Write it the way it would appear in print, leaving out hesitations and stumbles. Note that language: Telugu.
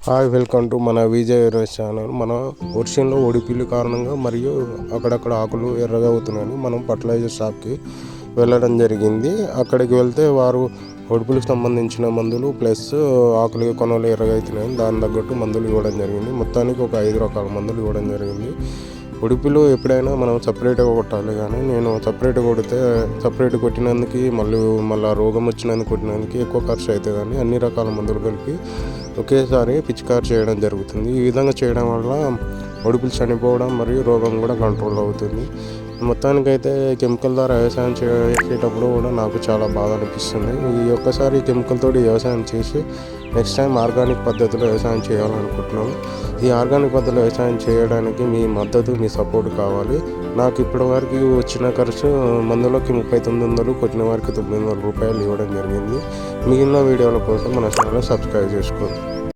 హాయ్, వెల్కమ్ టు మన విజయ్ ఎరోస్ ఛానల్. మన వర్షంలో ఒడిపిల్లి కారణంగా మరియు అక్కడక్కడ ఆకులు ఎర్రగా అవుతున్నాయని మనం ఫర్టిలైజర్ షాప్కి వెళ్ళడం జరిగింది. అక్కడికి వెళ్తే వారు ఒడిపిల్లికి సంబంధించిన మందులు ప్లస్ ఆకులు కొనలు ఎర్రగా అవుతున్నాయని దాని తగ్గట్టు మందులు ఇవ్వడం జరిగింది. మొత్తానికి ఒక 5 రకాల మందులు ఇవ్వడం జరిగింది. ఉడిపిలో ఎప్పుడైనా మనం సపరేట్గా కొట్టాలి, కానీ నేను సపరేట్ కొట్టినందుకు మళ్ళీ రోగం వచ్చినందుకు కొట్టినందుకు ఎక్కువ ఖర్చు అవుతుంది. కానీ అన్ని రకాల మందులు కలిపి ఒకేసారి పిచికారి చేయడం జరుగుతుంది. ఈ విధంగా చేయడం వల్ల ఉడిపిలు చనిపోవడం మరియు రోగం కూడా కంట్రోల్ అవుతుంది. మొత్తానికైతే కెమికల్ ద్వారా వ్యవసాయం చేసేటప్పుడు కూడా నాకు చాలా బాధ అనిపిస్తుంది. ఈ ఒక్కసారి కెమికల్ తోటి వ్యవసాయం చేసి నెక్స్ట్ టైం ఆర్గానిక్ పద్ధతిలో వ్యవసాయం చేయాలనుకుంటున్నాను. ఈ ఆర్గానిక్ పద్ధతిలో వ్యవసాయం చేయడానికి మీ మద్దతు, మీ సపోర్ట్ కావాలి. నాకు ఇప్పటి వరకు వచ్చిన ఖర్చు మందులోకి 3900, కొట్టిన వారికి 900 రూపాయలు ఇవ్వడం జరిగింది. మిగిలిన వీడియోల కోసం మన ఛానల్ సబ్స్క్రైబ్ చేసుకోండి.